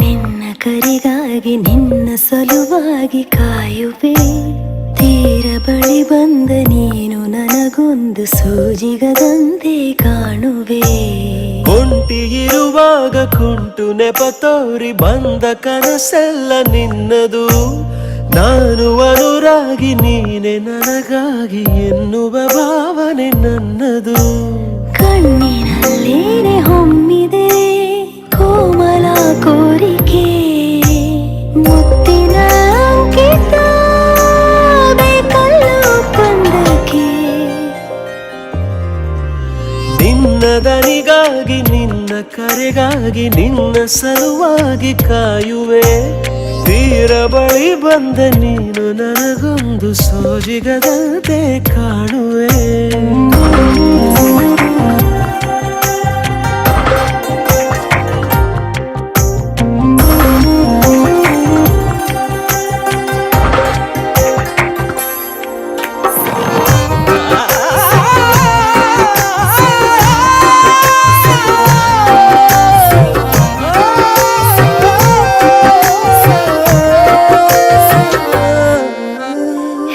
ನಿನ್ನ ಕರೆಗಾಗಿ ನಿನ್ನ ಸಲುವಾಗಿ ಕಾಯುವೆ. ತೀರ ಬಳಿ ಬಂದ ನೀನು ನನಗೊಂದು ಸೂಜಿಗದಂತೆ ಕಾಣುವೆ. ಒಂಟಿ ಇರುವಾಗ ಕುಂಟು ನೆಪ ತೋರಿ ಬಂದ ಕನಸೆಲ್ಲ ನಿನ್ನದು. ನಾನು ಅನುರಾಗಿ ನೀನೆ ನನಗಾಗಿ ಎನ್ನುವ ಭಾವನೆ ನನ್ನದು. ಕಣ್ಣಿನಲ್ಲೇನೆ ಹೊಮ್ಮಿದೆ ಕೋಮಲ ಕೋರಿಕೆ, ಮುತ್ತಿನ ಅಂಕಿತ ಬೇಕಲ್ಲ ಒಪ್ಪಂದಕ್ಕೆ. ನಿನ್ನ ದನಿಗಾಗಿ ನಿನ್ನ ಕರೆಗಾಗಿ ನಿನ್ನ ಸಲುವಾಗಿ ಕಾಯುವೆ. ತೀರ ಬಳಿ ಬಂದ ನೀನು ನನಗೊಂದು ಸೋಜಿಗದಂತೆ ಕಾಣುವೆ.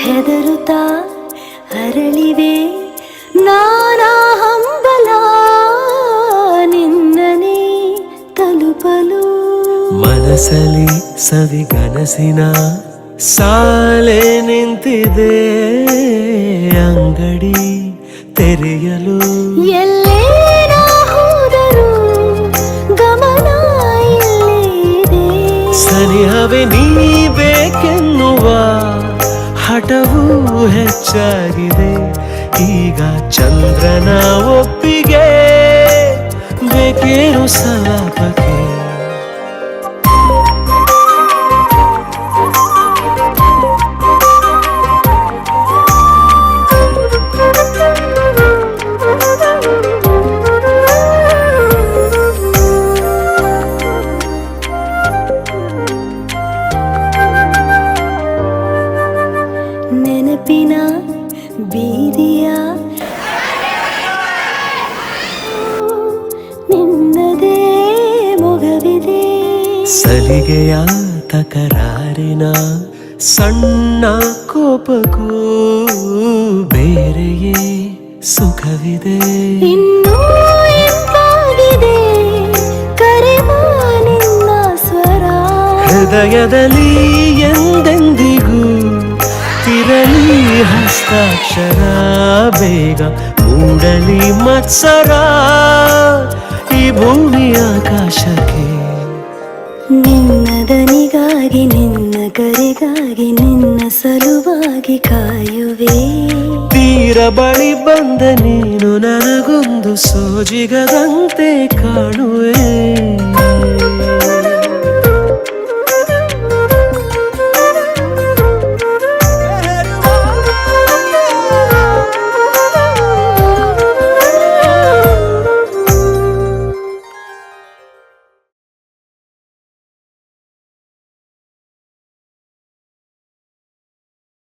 ಹೆದರುತ್ತಾ ಅರಳಿವೆ ನಾನಾ ಹಂಬಲ ನಿನ್ನನೇ ತಲುಪಲು. ಮನಸಲಿ ಸವಿಗನಸಿನ ಸಾಲೆ ನಿಂತಿದೆ, ಅಂಗಡಿ ತೆರೆಯಲು. ಎಲ್ಲೇ ನಾ ಹೋದರೂ ಗಮನ ಇಲ್ಲೇ ಇದೆ. ಸನಿಹವೇ ನೀ ಬೇಕೆನ್ನುವ ಹಠವೂ ಹೆಚ್ಚಾಗಿದೆ. ಈಗ ಚಂದ್ರನ ಒಪ್ಪಿಗೆ ಬೇಕೇನು ಸಲಾಪಕ್ಕೆ. ನೆನಪಿನ ಬೀದಿಯ ನಿನ್ನದೇ ಮೊಗವಿದೆ. ಸಲಿಗೆಯ ತಕರಾರಿನ ಸಣ್ಣ ಕೋಪಕ್ಕೂ ಬೇರೆಯೇ ಸುಖವಿದೆ. ಇನ್ನೂ ಎಂತಾಗಿದೆ ಕರೆವ ನಿನ್ನ ಸ್ವರ. ಹೃದಯದಲ್ಲಿ ಎಂದೆಂದಿಗೂ ತಿರಲಿ ಹಸ್ತಾಕ್ಷರ. ಬೇಗ ಮೂಡಲಿ ಮತ್ಸರ ಈ ಭೂಮಿ ಆಕಾಶಕ್ಕೆ. ನಿನ್ನ ದನಿಗಾಗಿ ನಿನ್ನ ಕರೆಗಾಗಿ ನಿನ್ನ ಸಲುವಾಗಿ ಕಾಯುವೆ. ತೀರ ಬಳಿ ಬಂದ ನೀನು ನನಗೊಂದು ಸೋಜಿಗದಂತೆ ಕಾಣುವೆ.